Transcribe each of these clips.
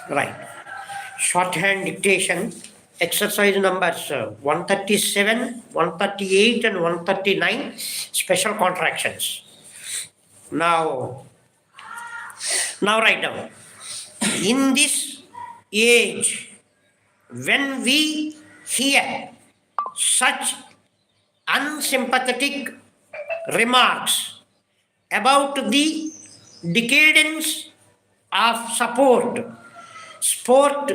Right. Shorthand dictation, exercise numbers 137, 138, and 139, special contractions. Now, write down. In this age, when we hear such unsympathetic remarks about the decadence of sport,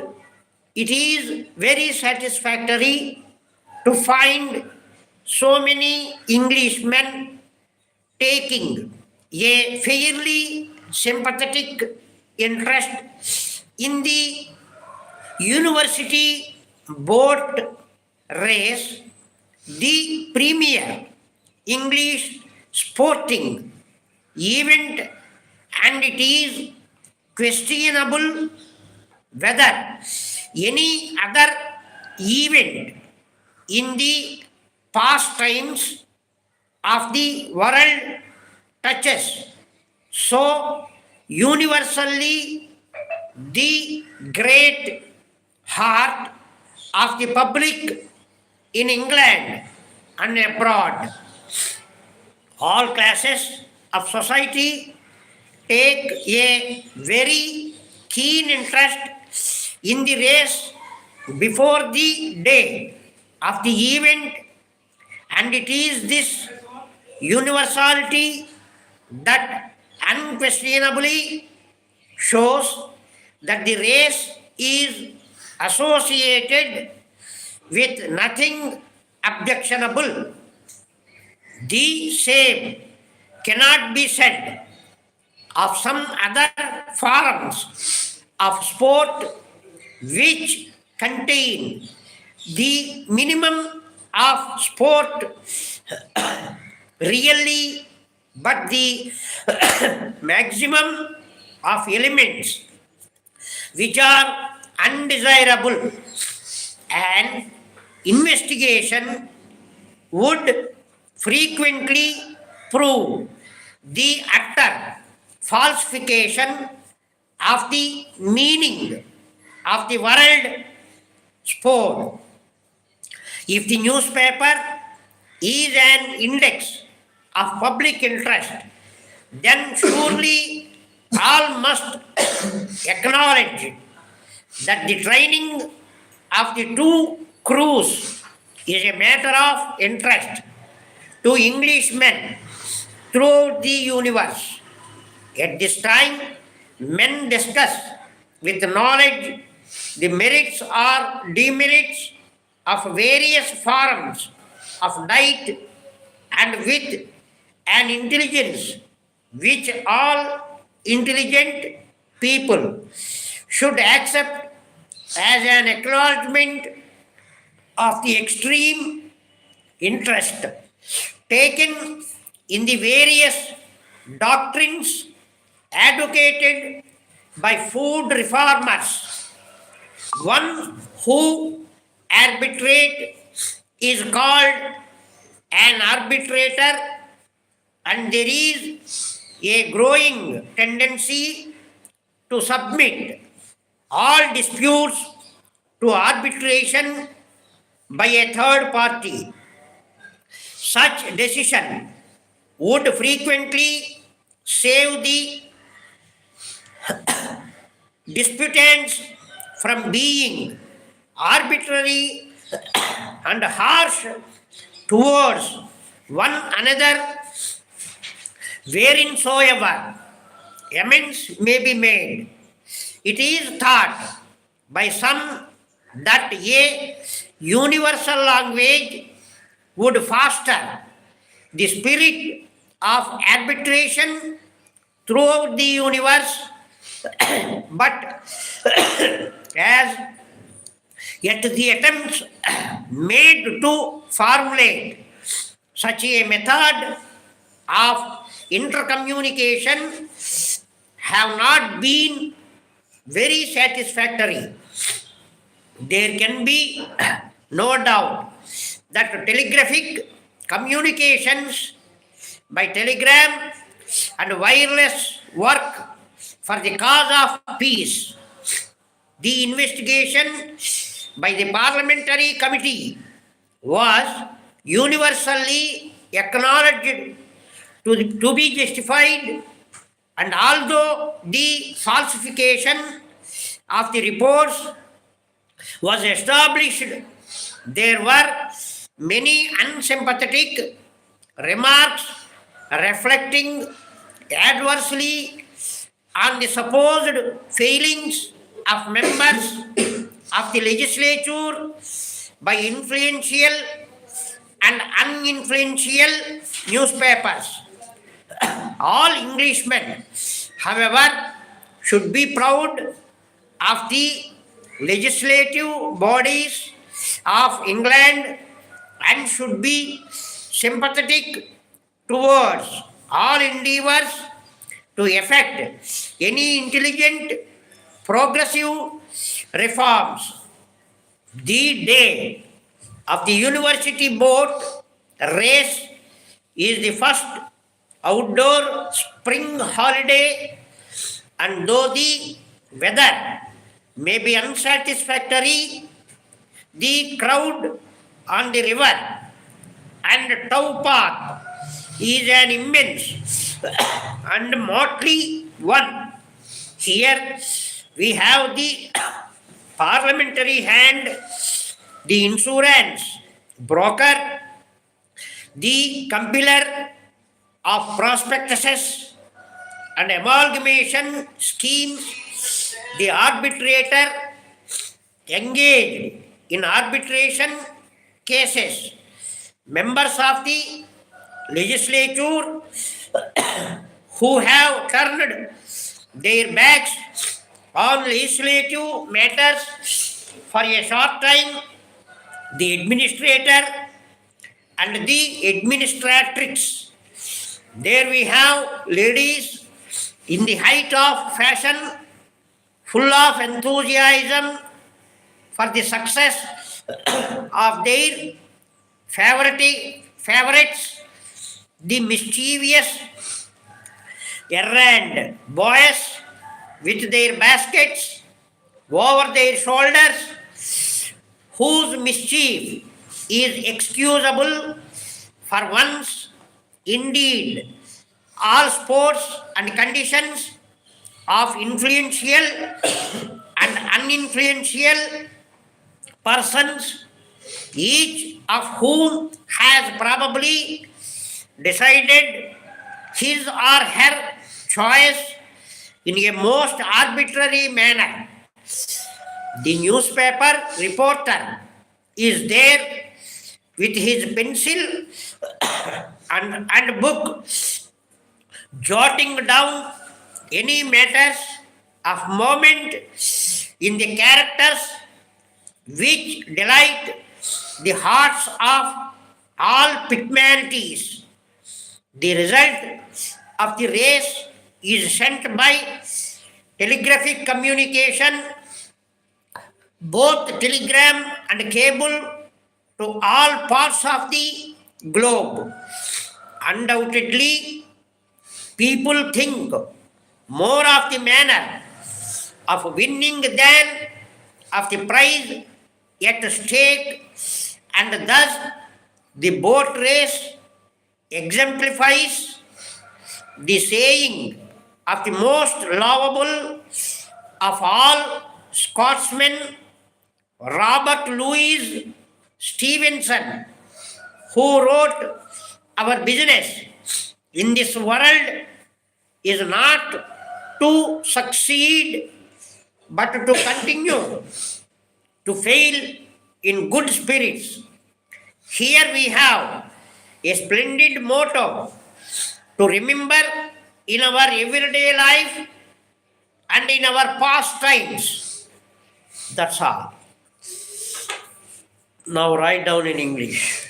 it is very satisfactory to find so many Englishmen taking a fairly sympathetic interest in the university boat race, the premier English sporting event, and it is questionable whether any other event in the past times of the world touches so universally the great heart of the public in England and abroad. All classes of society take a very keen interest in the race before the day of the event, and it is this universality that unquestionably shows that the race is associated with nothing objectionable. The same cannot be said of some other forms of sport which contain the minimum of sport really, but the maximum of elements which are undesirable, and investigation would frequently prove the utter falsification of the meaning of the word sport. If the newspaper is an index of public interest, then surely all must acknowledge that the training of the two crews is a matter of interest to Englishmen throughout the universe. At this time, men discuss with knowledge the merits or demerits of various forms of diet, and with an intelligence which all intelligent people should accept as an acknowledgement of the extreme interest taken in the various doctrines advocated by food reformers. One who arbitrates is called an arbitrator, and there is a growing tendency to submit all disputes to arbitration by a third party. Such decision would frequently save the disputants from being arbitrary and harsh towards one another, whereinsoever amends may be made. It is thought by some that a universal language would foster the spirit of arbitration throughout the universe, but as yet the attempts made to formulate such a method of intercommunication have not been very satisfactory. There can be no doubt that telegraphic communications by telegram and wireless work for the cause of peace The investigation by the parliamentary committee was universally acknowledged to be justified, and although the falsification of the reports was established, there were many unsympathetic remarks reflecting adversely on the supposed failings of members of the legislature by influential and uninfluential newspapers. All Englishmen, however, should be proud of the legislative bodies of England and should be sympathetic towards all endeavours to effect any intelligent, progressive reforms. The day of the university boat race is the first outdoor spring holiday, and though the weather may be unsatisfactory, the crowd on the river and tow path is an immense and motley one. Here we have the parliamentary hand, the insurance broker, the compiler of prospectuses and amalgamation schemes, the arbitrator engaged in arbitration cases, members of the legislature who have turned their backs on legislative matters for a short time, the administrator and the administratrix. There we have ladies in the height of fashion, full of enthusiasm for the success of their favorites, the mischievous errand boys with their baskets over their shoulders, whose mischief is excusable for once. Indeed, all sports and conditions of influential and uninfluential persons, each of whom has probably decided his or her choice in a most arbitrary manner. The newspaper reporter is there with his pencil and book, jotting down any matters of moment in the characters which delight the hearts of all Pygmalites. The result of the race is sent by telegraphic communication, both telegram and cable, to all parts of the globe. Undoubtedly, people think more of the manner of winning than of the prize at stake, and thus the boat race exemplifies the saying of the most lovable of all Scotsmen, Robert Louis Stevenson, who wrote, "Our business in this world is not to succeed, but to continue to fail in good spirits." Here we have a splendid motto to remember in our everyday life and in our pastimes. That's all. Now write down in English.